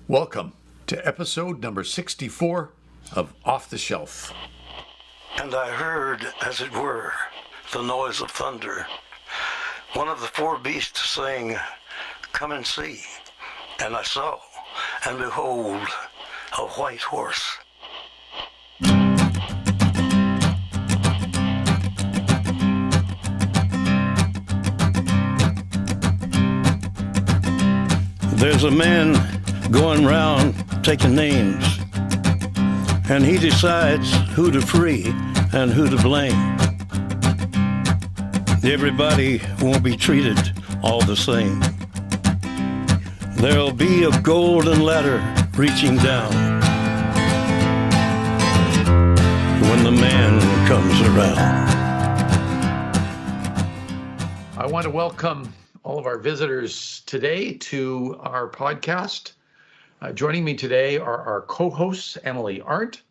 Welcome to episode number 64 of Off the Shelf. And I heard, as it were, the noise of thunder. One of the four beasts saying, "Come and see." And I saw, and behold, a white horse. There's a man going round taking names, and he decides who to free and who to blame. Everybody won't be treated all the same. There'll be a golden ladder reaching down when the man comes around. I want to welcome all of our visitors today to our podcast. Joining me today are our co-hosts, Emily Arndt,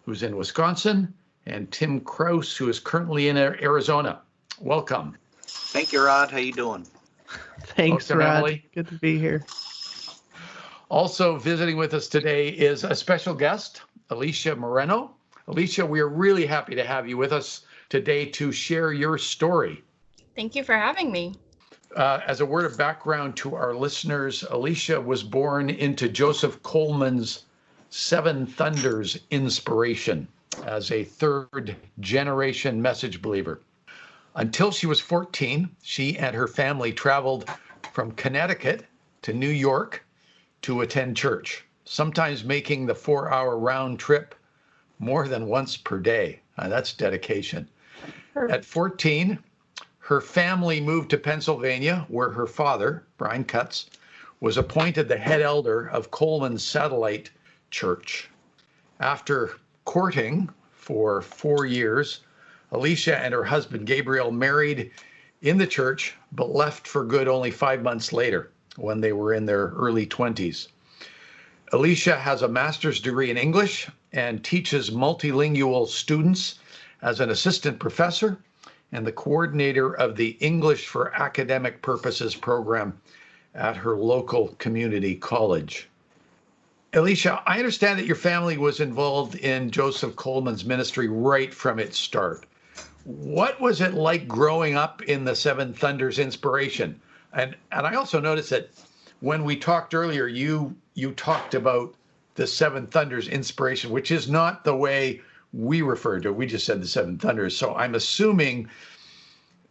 who's in Wisconsin, and Tim Kraus, who is currently in Arizona. Welcome. Thank you, Rod. How you doing? Thanks, Welcome, Rod. Emily. Good to be here. Also visiting with us today is a special guest, Eleisha Moreno. Eleisha, we are really happy to have you with us today to share your story. Thank you for having me. As a word of background to our listeners, Eleisha was born into Joseph Coleman's Seven Thunders inspiration as a third-generation message believer. Until she was 14, she and her family traveled from Connecticut to New York to attend church, sometimes making the 4-hour round trip more than once per day. That's dedication. At 14, her family moved to Pennsylvania, where her father, Brian Cutts, was appointed the head elder of Coleman's satellite church. After courting for 4 years, Eleisha and her husband Gabriel married in the church, but left for good only 5 months later when they were in their early 20s. Eleisha has a master's degree in English and teaches multilingual students as an assistant professor and the coordinator of the English for Academic Purposes program at her local community college. Eleisha, I understand that your family was involved in Joseph Coleman's ministry right from its start. What was it like growing up in the Seven Thunders inspiration? And I also noticed that when we talked earlier, you talked about the Seven Thunders inspiration, which is not the way we refer to it. We just said the Seven Thunders. So I'm assuming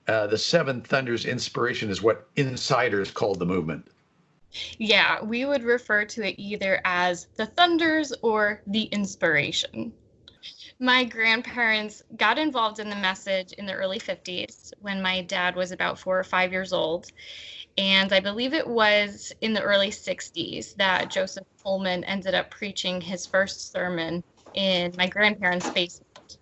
the Seven Thunders inspiration is what insiders called the movement. Yeah, we would refer to it either as the Thunders or the inspiration. My grandparents got involved in the message in the early 50s when my dad was about 4 or 5 years old. And I believe it was in the early 60s that Joseph Coleman ended up preaching his first sermon in my grandparents' basement.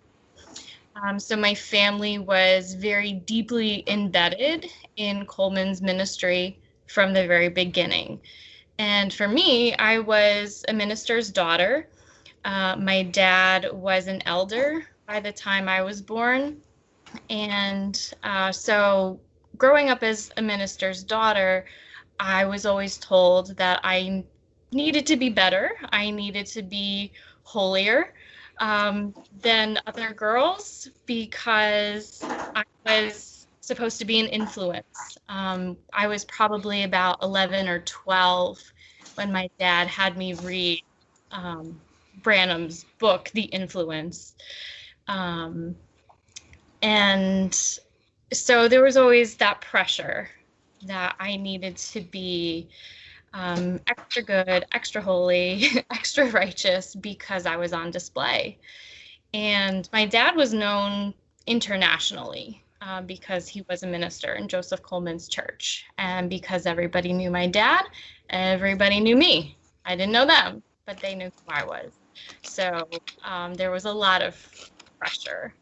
So my family was very deeply embedded in Coleman's ministry from the very beginning. And for me, I was a minister's daughter. My dad was an elder by the time I was born. And so growing up as a minister's daughter, I was always told that I needed to be better. I needed to be holier than other girls because I was supposed to be an influence. I was probably about 11 or 12 when my dad had me read Branham's book, The Influence. And so there was always that pressure that I needed to be extra good, extra holy, extra righteous because I was on display. And my dad was known internationally because he was a minister in Joseph Coleman's church. And because everybody knew my dad, everybody knew me. I didn't know them, but they knew who I was. So there was a lot of pressure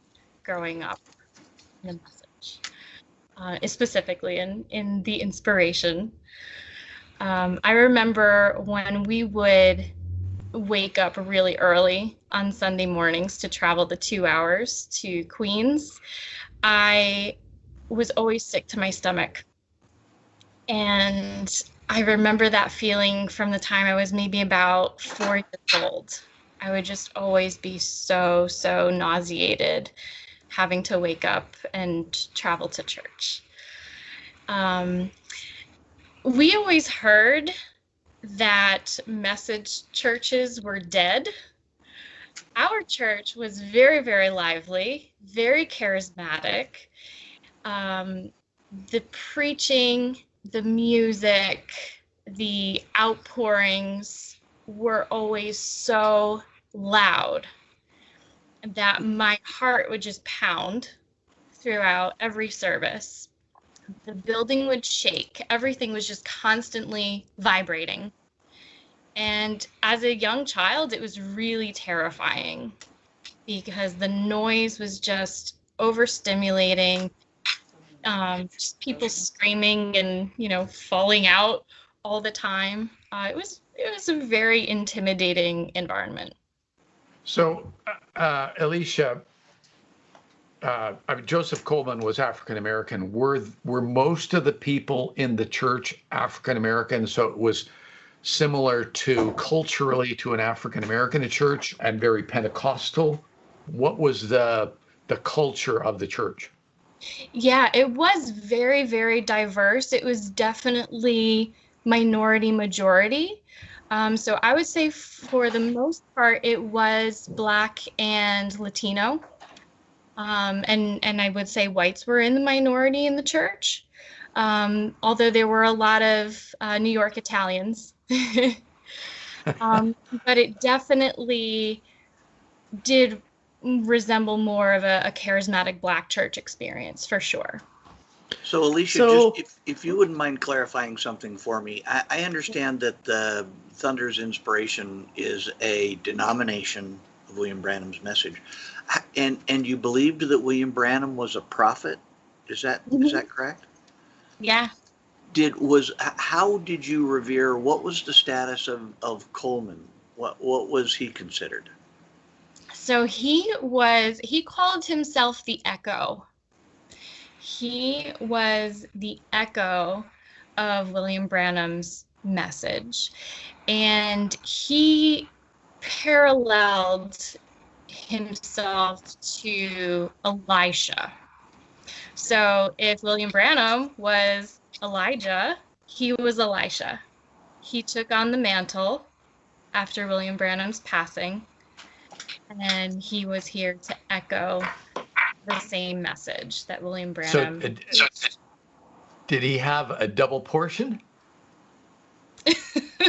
growing up in the message, specifically in the inspiration. I remember when we would wake up really early on Sunday mornings to travel the 2 hours to Queens, I was always sick to my stomach. And I remember that feeling from the time I was maybe about 4 years old. I would just always be so nauseated having to wake up and travel to church. We always heard that message churches were dead. Our church was very lively, very charismatic. The preaching, the music, the outpourings were always so loud that my heart would just pound throughout every service. The building would shake. Everything was just constantly vibrating. And as a young child, it was really terrifying because the noise was just overstimulating. Just people screaming and, falling out all the time. It was a very intimidating environment. So, Eleisha, Joseph Coleman was African American. Were most of the people in the church African American? So it was similar to culturally to an African American church and very Pentecostal. What was the culture of the church? Yeah, it was very diverse. It was definitely minority majority. So I would say for the most part, it was Black and Latino. And I would say whites were in the minority in the church, although there were a lot of New York Italians. But it definitely did resemble more of a charismatic Black church experience, for sure. So, Eleisha, just if you wouldn't mind clarifying something for me, I understand that the Thunder's Inspiration is a denomination of William Branham's message, and you believed that William Branham was a prophet. Is that correct? Yeah. How did you revere? What was the status of Coleman? What was he considered? So he called himself the Echo. He was the echo of William Branham's message, and he paralleled himself to Elisha. So if William Branham was Elijah, he was Elisha. He took on the mantle after William Branham's passing, and he was here to echo the same message that William Branham. So did he have a double portion,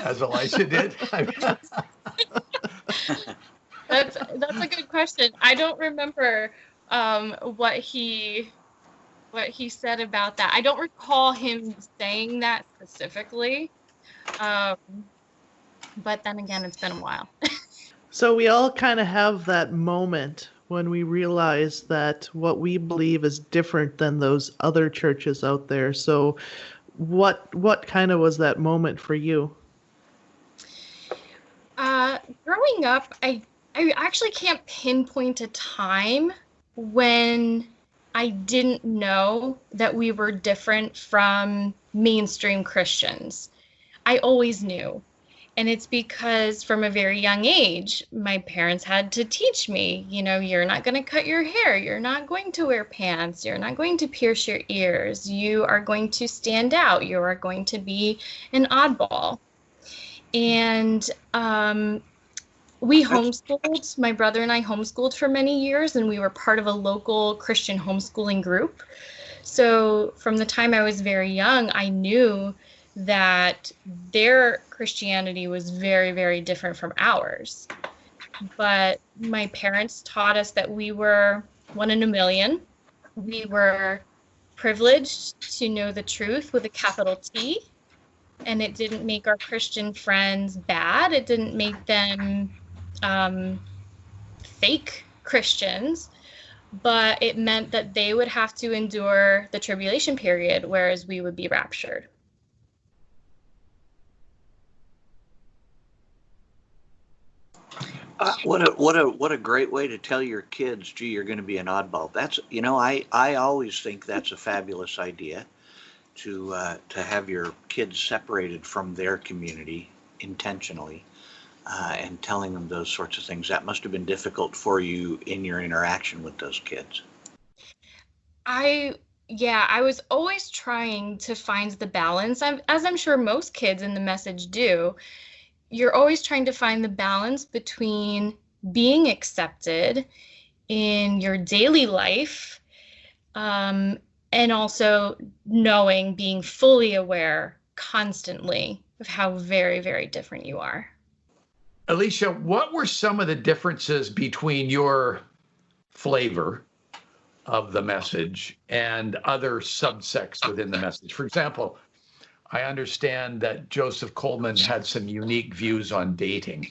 as Elisha did? That's a good question. I don't remember what he said about that. I don't recall him saying that specifically. But then again, it's been a while. So we all kind of have that moment when we realize that what we believe is different than those other churches out there. So what kind of was that moment for you? Growing up, I actually can't pinpoint a time when I didn't know that we were different from mainstream Christians. I always knew. And it's because from a very young age, my parents had to teach me, you're not going to cut your hair. You're not going to wear pants. You're not going to pierce your ears. You are going to stand out. You are going to be an oddball. And we homeschooled. My brother and I homeschooled for many years, and we were part of a local Christian homeschooling group. So from the time I was very young, I knew that their Christianity was very different from ours. But my parents taught us that we were one in a million. We were privileged to know the truth with a capital T, and it didn't make our Christian friends bad. It didn't make them fake Christians, but it meant that they would have to endure the tribulation period, whereas we would be raptured. What a great way to tell your kids, gee, you're going to be an oddball. That's, I always think that's a fabulous idea. to have your kids separated from their community intentionally, and telling them those sorts of things. That must have been difficult for you in your interaction with those kids. I was always trying to find the balance, as I'm sure most kids in the message do. You're always trying to find the balance between being accepted in your daily life, and also being fully aware constantly of how very, very different you are. Eleisha, what were some of the differences between your flavor of the message and other subsects within the message? For example, I understand that Joseph Coleman had some unique views on dating.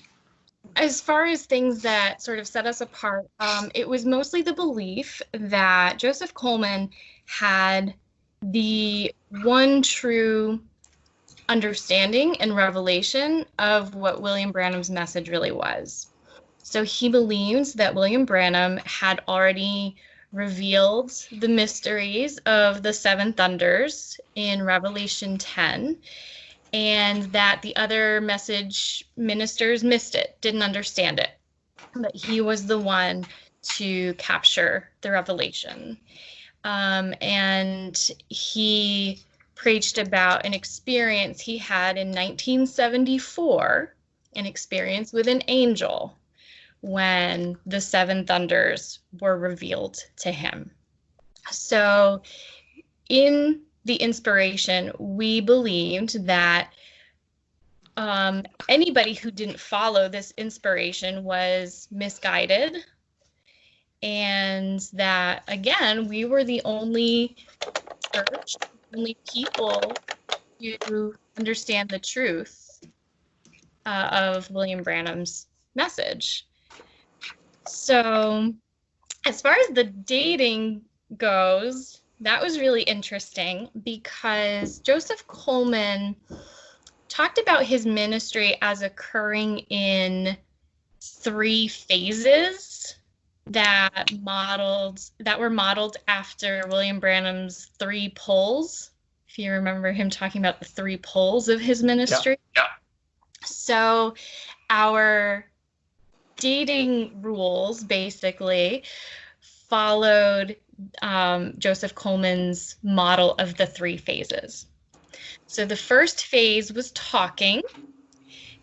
As far as things that sort of set us apart, it was mostly the belief that Joseph Coleman had the one true understanding and revelation of what William Branham's message really was. So he believes that William Branham had already revealed the mysteries of the seven thunders in Revelation 10, and that the other message ministers missed it, didn't understand it. But he was the one to capture the revelation. And he preached about an experience he had in 1974, an experience with an angel when the seven thunders were revealed to him. So in the inspiration, we believed that anybody who didn't follow this inspiration was misguided, and that, again, we were the only church, only people who understand the truth of William Branham's message. So as far as the dating goes, that was really interesting because Joseph Coleman talked about his ministry as occurring in 3 phases that were modeled after William Branham's 3 poles. If you remember him talking about the 3 poles of his ministry. Yeah. So our dating rules basically followed Joseph Coleman's model of the 3 phases. So the first phase was talking,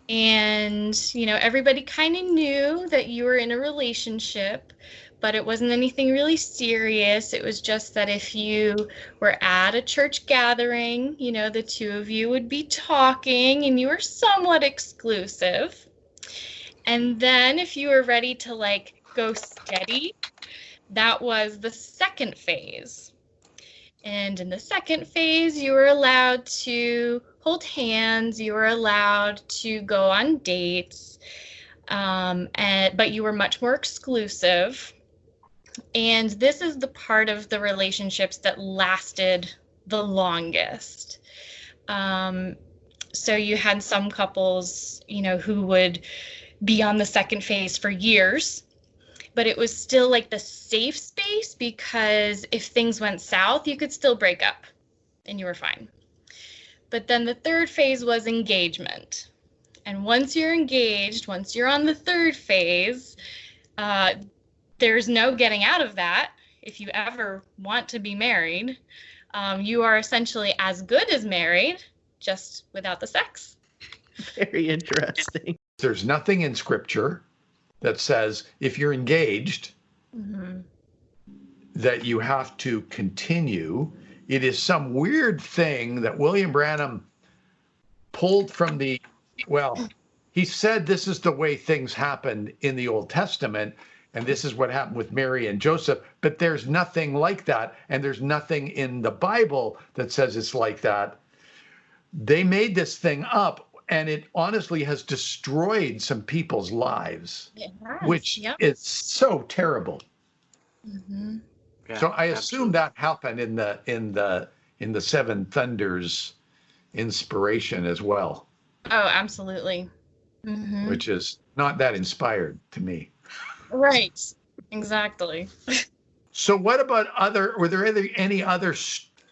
and everybody kind of knew that you were in a relationship, but it wasn't anything really serious. It was just that if you were at a church gathering, the 2 of you would be talking and you were somewhat exclusive. And then if you were ready to go steady, that was the second phase. And in the second phase, you were allowed to hold hands, you were allowed to go on dates, but you were much more exclusive. And this is the part of the relationships that lasted the longest. So you had some couples, who would be on the second phase for years, but it was still the safe space, because if things went south, you could still break up and you were fine. But then the third phase was engagement. And once you're engaged, once you're on the third phase, there's no getting out of that. If you ever want to be married, you are essentially as good as married, just without the sex. Very interesting. There's nothing in Scripture that says if you're engaged, that you have to continue. It is some weird thing that William Branham pulled from he said this is the way things happened in the Old Testament, and this is what happened with Mary and Joseph, but there's nothing like that, and there's nothing in the Bible that says it's like that. They made this thing up, and it honestly has destroyed some people's lives, which is so terrible. Yeah, so I assume that happened in the Seven Thunders inspiration as well. Oh, absolutely. Which is not that inspired to me. Right. Exactly. So what about were there any other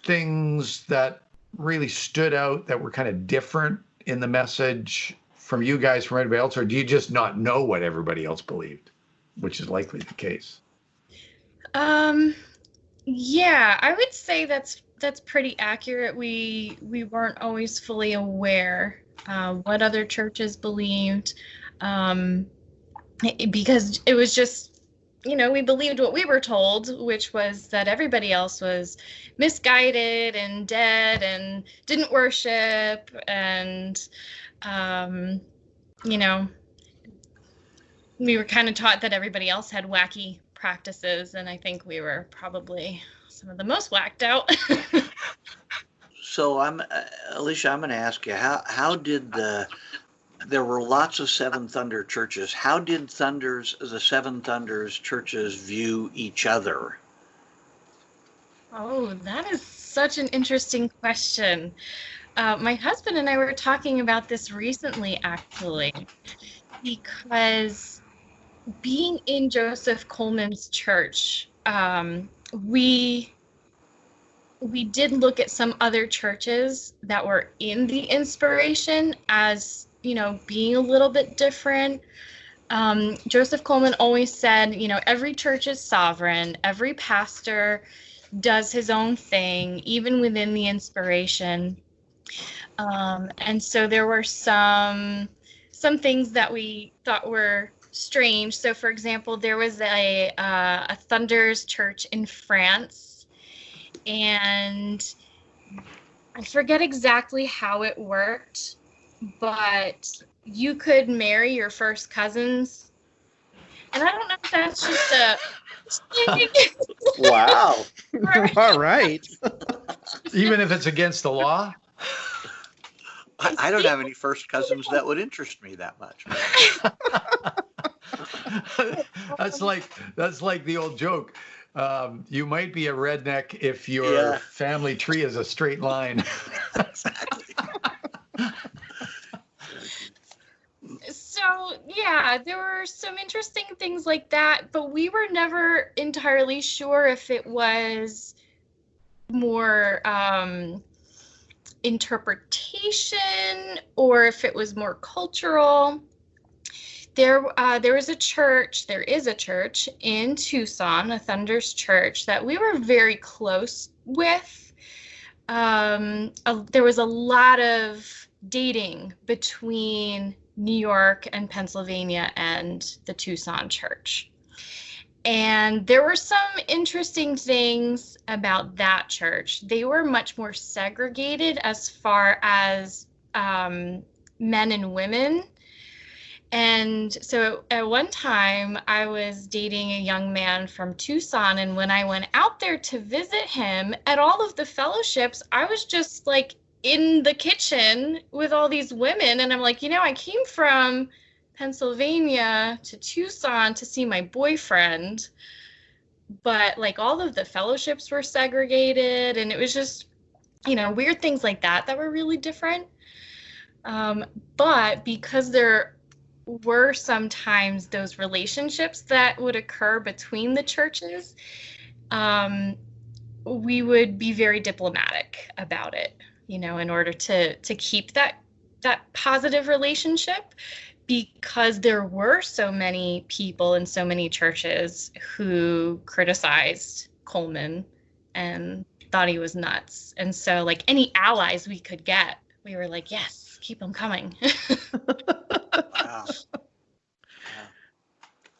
things that really stood out that were kind of different in the message from you guys, from anybody else, or do you just not know what everybody else believed, which is likely the case? Yeah, I would say that's pretty accurate. We weren't always fully aware what other churches believed, because it was just, we believed what we were told, which was that everybody else was misguided and dead and didn't worship, and we were kind of taught that everybody else had wacky practices, and I think we were probably some of the most whacked out. So Eleisha, I'm going to ask you, how did there were lots of Seven Thunder churches. How did the Seven Thunders churches view each other? Oh, that is such an interesting question. My husband and I were talking about this recently, actually, because being in Joseph Coleman's church, we did look at some other churches that were in the inspiration as, being a little bit different. Joseph Coleman always said, every church is sovereign, every pastor does his own thing, even within the inspiration. And so there were some things that we thought were strange. So, for example, there was a Thunders church in France, and I forget exactly how it worked, but you could marry your first cousins, and I don't know if that's just a Wow. All right. Even if it's against the law? I don't have any first cousins that would interest me that much. That's like the old joke. You might be a redneck if your family tree is a straight line. Exactly. So, yeah, there were some interesting things like that, but we were never entirely sure if it was more interpretation or if it was more cultural. There is a church in Tucson, a Thunders church, that we were very close with. There was a lot of dating between New York and Pennsylvania and the Tucson church. And there were some interesting things about that church. They were much more segregated as far as men and women. And so at one time I was dating a young man from Tucson, and when I went out there to visit him at all of the fellowships, I was just like in the kitchen with all these women, and I'm like, I came from Pennsylvania to Tucson to see my boyfriend, but like all of the fellowships were segregated, and it was just, weird things like that were really different. But because there were sometimes those relationships that would occur between the churches, we would be very diplomatic about it, in order to keep that positive relationship, because there were so many people in so many churches who criticized Coleman and thought he was nuts. And so like any allies we could get, we were like, yes, keep them coming. Wow.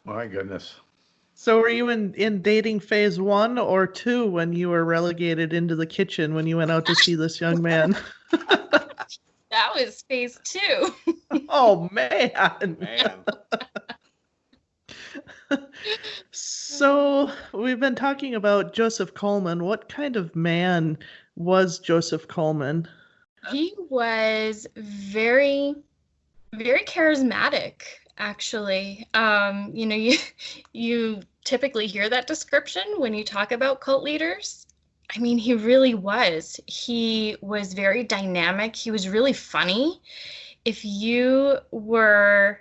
My goodness. So were you in dating phase 1 or 2 when you were relegated into the kitchen when you went out to see this young man? That was phase 2. Oh, man. So we've been talking about Joseph Coleman. What kind of man was Joseph Coleman? He was very, very charismatic, actually. You typically hear that description when you talk about cult leaders. I mean, he really was. He was very dynamic. He was really funny. If you were,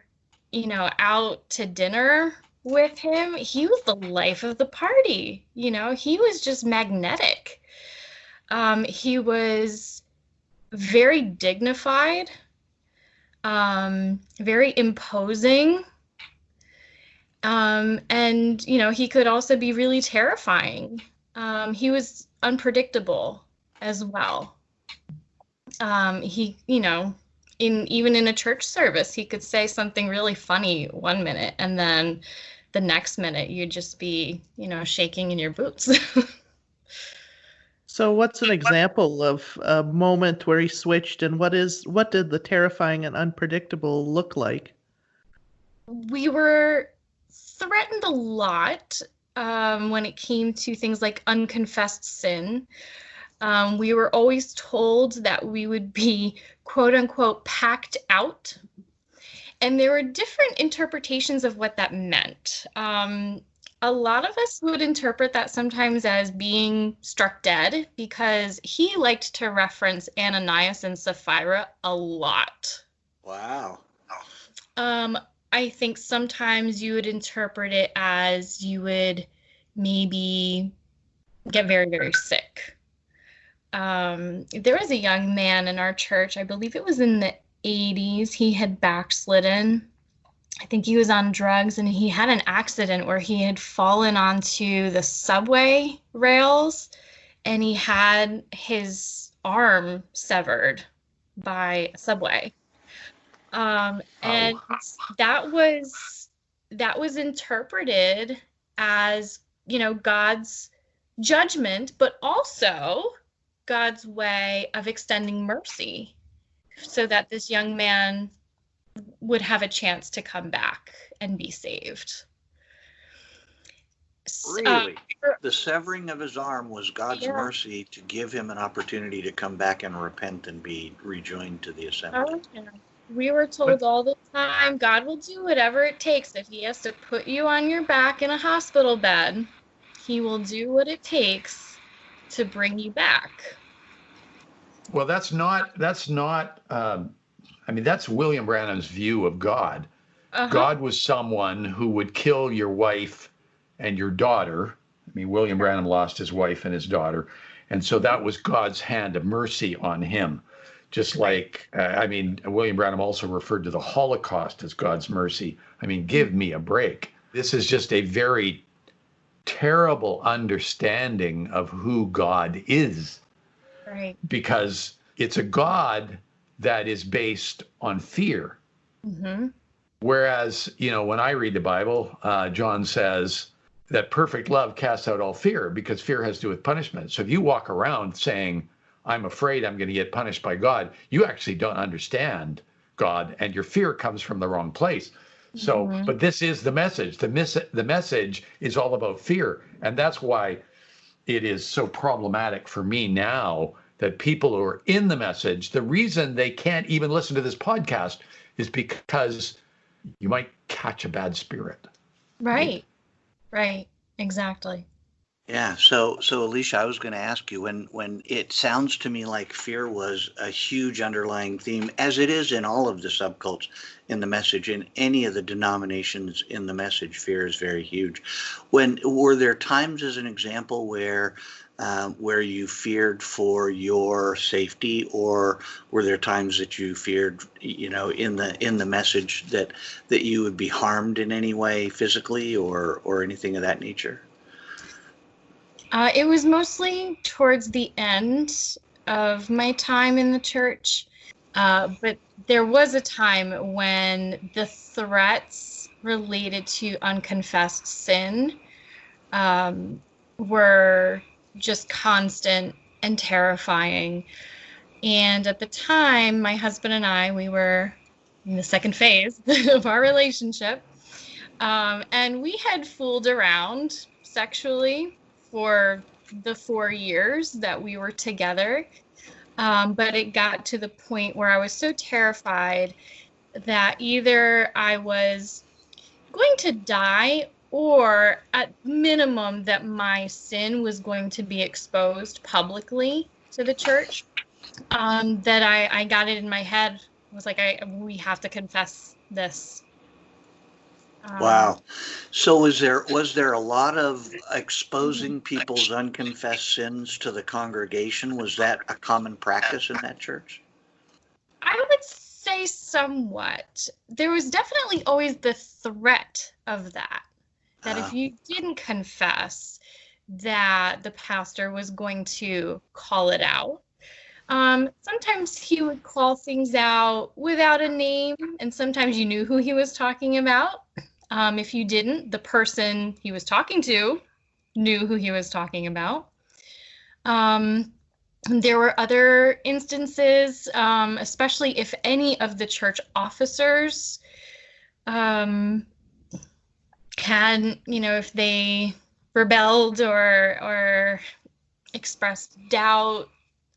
out to dinner with him, he was the life of the party. He was just magnetic. He was very dignified, very imposing. And, he could also be really terrifying. He was unpredictable as well. He, even in a church service, he could say something really funny one minute, and then the next minute you'd just be, shaking in your boots. So what's an example of a moment where he switched, and what did the terrifying and unpredictable look like? We were threatened a lot when it came to things like unconfessed sin. We were always told that we would be, quote unquote, packed out. And there were different interpretations of what that meant. A lot of us would interpret that sometimes as being struck dead, because he liked to reference Ananias and Sapphira a lot. Wow. I think sometimes you would interpret it as you would maybe get very, very sick. There was a young man in our church, I believe it was in the 80s, he had backslidden. I think he was on drugs, and he had an accident where he had fallen onto the subway rails, and he had his arm severed by a subway. And that was interpreted as, God's judgment, but also God's way of extending mercy, so that this young man would have a chance to come back and be saved. Really? The severing of his arm was God's mercy to give him an opportunity to come back and repent and be rejoined to the assembly. Oh, yeah. We were told all the time, God will do whatever it takes. If he has to put you on your back in a hospital bed, he will do what it takes to bring you back. Well, that's William Branham's view of God. Uh-huh. God was someone who would kill your wife and your daughter. William Branham lost his wife and his daughter. And so that was God's hand of mercy on him. Just like, William Branham also referred to the Holocaust as God's mercy. Give me a break. This is just a very terrible understanding of who God is. Right. Because it's a God that is based on fear. Mm-hmm. Whereas, when I read the Bible, John says that perfect love casts out all fear, because fear has to do with punishment. So if you walk around saying, I'm afraid I'm going to get punished by God, you actually don't understand God, and your fear comes from the wrong place. So, but this is the message. The message is all about fear. And that's why it is so problematic for me now that people who are in the message, the reason they can't even listen to this podcast is because you might catch a bad spirit. Right. Exactly. Yeah. So Eleisha, I was going to ask you, when it sounds to me like fear was a huge underlying theme, as it is in all of the subcults in the message, in any of the denominations in the message, fear is very huge. Were there times, as an example, where you feared for your safety, or were there times that you feared, in the message that you would be harmed in any way, physically or anything of that nature? It was mostly towards the end of my time in the church, but there was a time when the threats related to unconfessed sin were just constant and terrifying. And at the time, my husband and I, we were in the second phase of our relationship, and we had fooled around sexually for the 4 years that we were together. But it got to the point where I was so terrified that either I was going to die, or at minimum that my sin was going to be exposed publicly to the church, that I got it in my head. I was like, we have to confess this. Wow. So was there a lot of exposing people's unconfessed sins to the congregation? Was that a common practice in that church? I would say somewhat. There was definitely always the threat of that if you didn't confess, that the pastor was going to call it out. Sometimes he would call things out without a name, and sometimes you knew who he was talking about. If you didn't, the person he was talking to knew who he was talking about. There were other instances, especially if any of the church officers if they rebelled or expressed doubt,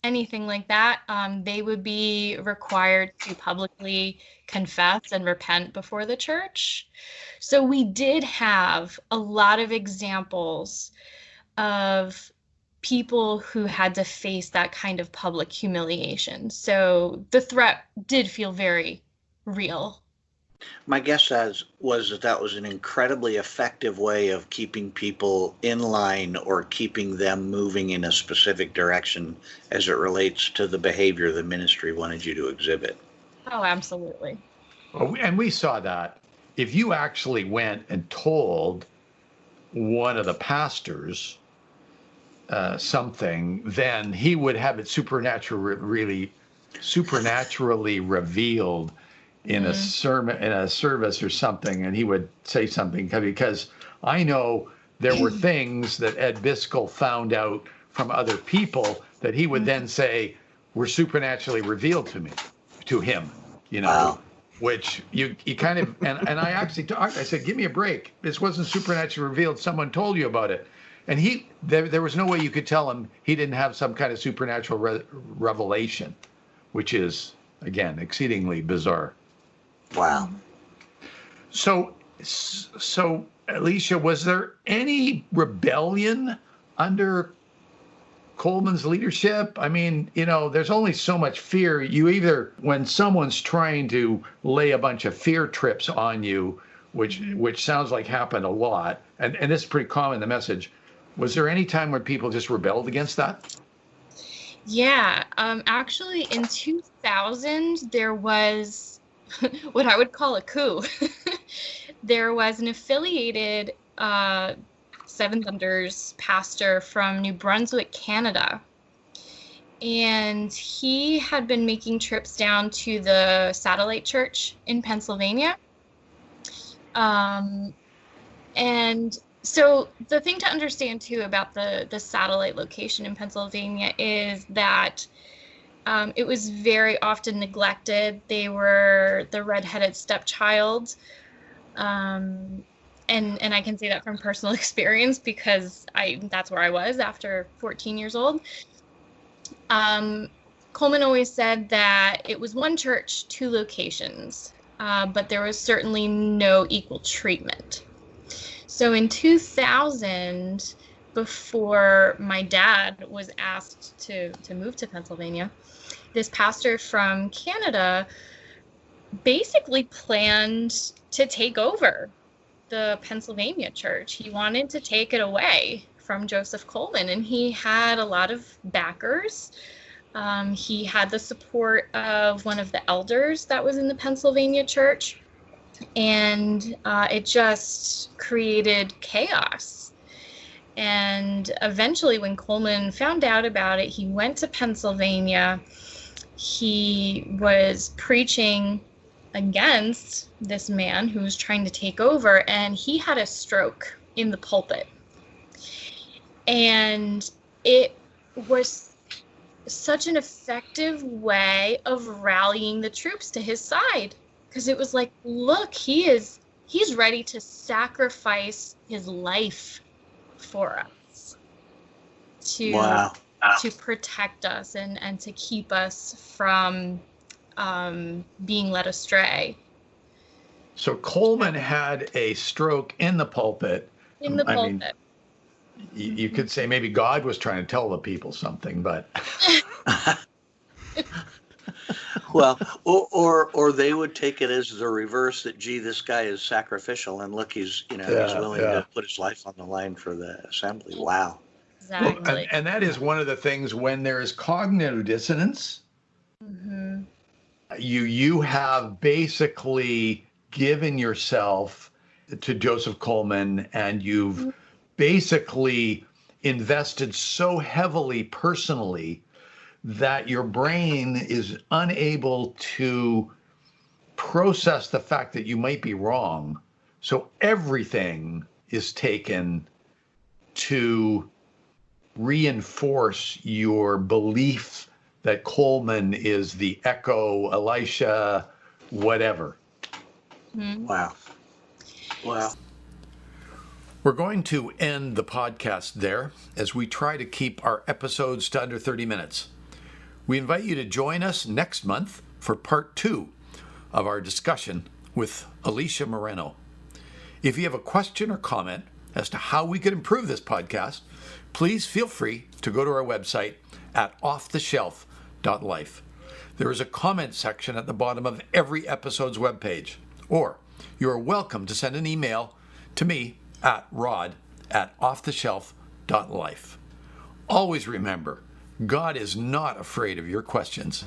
anything like that, they would be required to publicly confess and repent before the church. So we did have a lot of examples of people who had to face that kind of public humiliation. So the threat did feel very real. My guess was that was an incredibly effective way of keeping people in line or keeping them moving in a specific direction as it relates to the behavior the ministry wanted you to exhibit. Oh, absolutely. Well, and we saw that. If you actually went and told one of the pastors something, then he would have it supernaturally revealed in a sermon, in a service or something, and he would say something, because I know there were things that Ed Biscoe found out from other people that he would then say were supernaturally revealed to him, Wow. Which you kind of, and I actually talked, I said, give me a break. This wasn't supernaturally revealed. Someone told you about it. And there was no way you could tell him he didn't have some kind of supernatural revelation, which is, again, exceedingly bizarre. Wow. So, Eleisha, was there any rebellion under Coleman's leadership? I mean, there's only so much fear. When someone's trying to lay a bunch of fear trips on you, which sounds like happened a lot, and this is pretty common in the message, was there any time when people just rebelled against that? Yeah, actually in 2000, there was what I would call a coup. There was an affiliated Seven Thunders pastor from New Brunswick, Canada. And he had been making trips down to the satellite church in Pennsylvania. And so the thing to understand too about the satellite location in Pennsylvania is that it was very often neglected. They were the redheaded stepchild. And I can say that from personal experience because that's where I was after 14 years old. Coleman always said that it was one church, two locations, but there was certainly no equal treatment. So in 2000, before my dad was asked to move to Pennsylvania, this pastor from Canada basically planned to take over the Pennsylvania church. He wanted to take it away from Joseph Coleman, and he had a lot of backers. He had the support of one of the elders that was in the Pennsylvania church, and it just created chaos. And eventually, when Coleman found out about it, he went to Pennsylvania. He was preaching against this man who was trying to take over, and he had a stroke in the pulpit. And it was such an effective way of rallying the troops to his side, because it was like, look, he's ready to sacrifice his life for us to protect us and to keep us from being led astray. So Coleman had a stroke in the pulpit. In the pulpit. I mean, you could say maybe God was trying to tell the people something, but. Well, or they would take it as the reverse that, gee, this guy is sacrificial, and look, he's he's willing to put his life on the line for the assembly. Wow. Exactly. Well, and that is one of the things when there is cognitive dissonance. Mm-hmm. You have basically given yourself to Joseph Coleman, and you've basically invested so heavily personally that your brain is unable to process the fact that you might be wrong. So everything is taken to reinforce your belief that Coleman is the echo, Elisha, whatever. Mm-hmm. Wow. We're going to end the podcast there as we try to keep our episodes to under 30 minutes. We invite you to join us next month for part 2 of our discussion with Eleisha Moreno. If you have a question or comment as to how we could improve this podcast, please feel free to go to our website at offtheshelf.life. There is a comment section at the bottom of every episode's webpage, or you are welcome to send an email to me at rod@offtheshelf.life. Always remember, God is not afraid of your questions.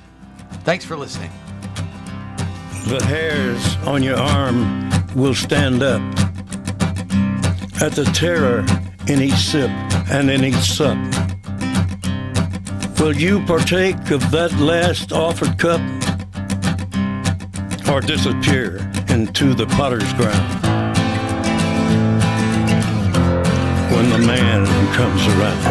Thanks for listening. The hairs on your arm will stand up at the terror in each sip and in each sup. Will you partake of that last offered cup, or disappear into the potter's ground when the man comes around?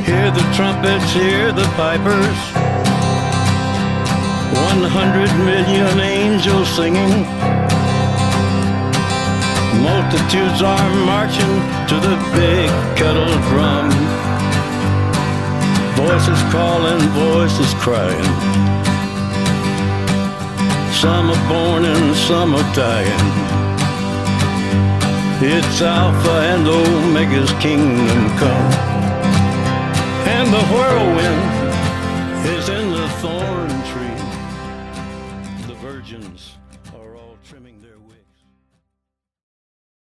Hear the trumpets, hear the pipers, 100 million angels singing. Multitudes are marching to the big kettle drum. Voices calling, voices crying. Some are born and some are dying. It's Alpha and Omega's kingdom come. And the whirlwind is in the thorn tree. The virgins are all trimming their